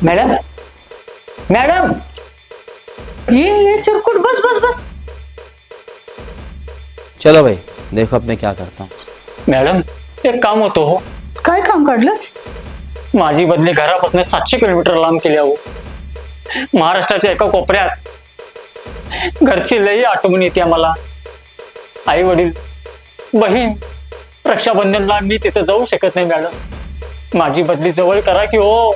Madam madam, ये चिरकुट, बस बस बस. चलो भाई, देखो अब मैं क्या करता हूँ. मॅडम एक काम होतं हो. काय काम काढलंस? माझी बदली घरापासून 700 किलोमीटर लांब केली हो. महाराष्ट्राच्या एका कोपऱ्यात. घरची लई आठवण येते मला. आई वडील, बहीण. रक्षाबंधनला मी तिथे जाऊ शकत नाही मॅडम. माझी बदली जवळ करा की हो.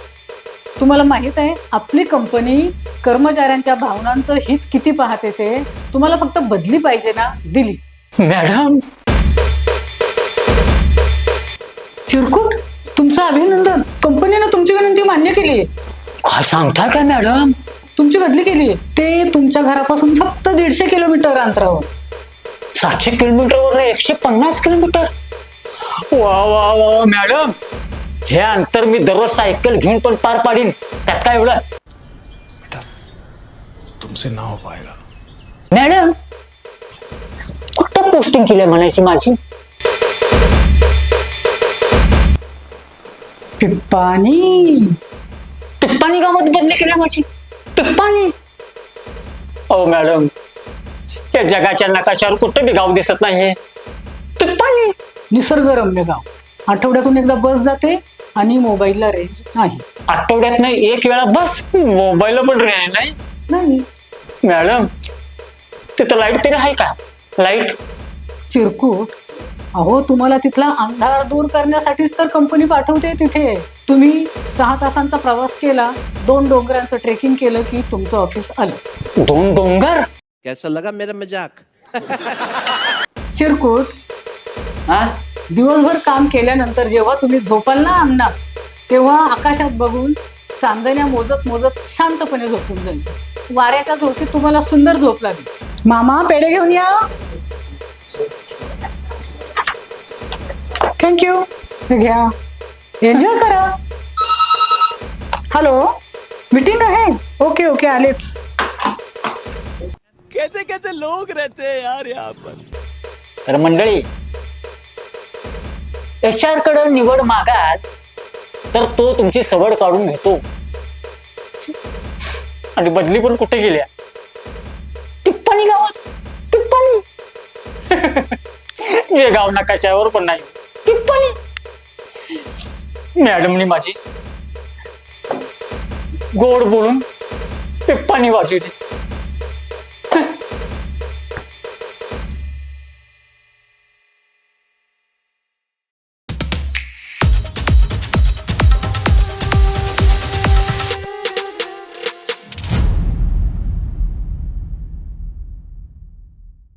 तुम्हाला माहित आहे आपली कंपनी कर्मचाऱ्यांच्या भावनांचं हित किती पाहते ते. तुम्हाला फक्त बदली पाहिजे ना, दिली. मॅडम चिरकुट, तुमचं अभिनंदन. कंपनीनं तुमची विनंती मान्य केली आहे. काय सांगता का मॅडम? तुमची बदली केली आहे. ते तुमच्या घरापासून फक्त 150 किलोमीटर अंतरावर. 700 किलोमीटरवर 150 किलोमीटर. वा वा वा मॅडम, हे अंतर मी दररोज सायकल घेऊन पण पार पाडीन. त्यात काय एवढं. तुमसे ना हो पाएगा. मॅडम कुठं पोस्टिंग केली म्हणायची माझी? पिप्पानी. पिप्पानी गावात बदली केली माझी. पिप्पानी. ओ मॅडम, या जगाच्या नकाशावर कुठं बी गाव दिसत नाही. पिप्पानी. निसर्गरम्य गाव. आठवड्यातून एकदा बस जाते आणि मोबाईलला रेंज नाही. आठवड्यात नाही एक वेळा बस, मोबाईल पण रेंज नाही. नाही. मॅडम तिथं लाईट तरी आहे का? लाईट. चिरकुट, अहो तुम्हाला तिथला अंधार दूर करण्यासाठीच तर कंपनी पाठवते तिथे. तुम्ही 6 तासांचा प्रवास केला, 2 डोंगरांचं ट्रेकिंग केलं की तुमचं ऑफिस आलं. 2 डोंगर. कैसा लगा मेरा मजाक? चिरकुट, हा दिवसभर काम केल्यानंतर जेव्हा तुम्ही झोपाल ना अंगणात, तेव्हा आकाशात बघून चांदण्या मोजत मोजत शांतपणे झोपून जायचं. वाऱ्याच्या झोपीत तुम्हाला सुंदर झोप लागेल. मामा, पेढे घेऊन या. थँक्यू. घ्या, एन्जॉय करा. हॅलो, मीटिंग आहे. ओके ओके, आलेच. कैसे कैसे लोग रहते हैं यार यहाँ पर. तर मंडळी, HR कडे निवड मागाल तर तो तुमची सवड काढून घेतो. आणि बदली पण कुठे गेल्या? पिप्पानी गावात. पिप्पानी. जे गाव नकाशावर पण नाही. पिप्पानी. मॅडमनी माझी गोड बोलून पिप्पानी वाजवली.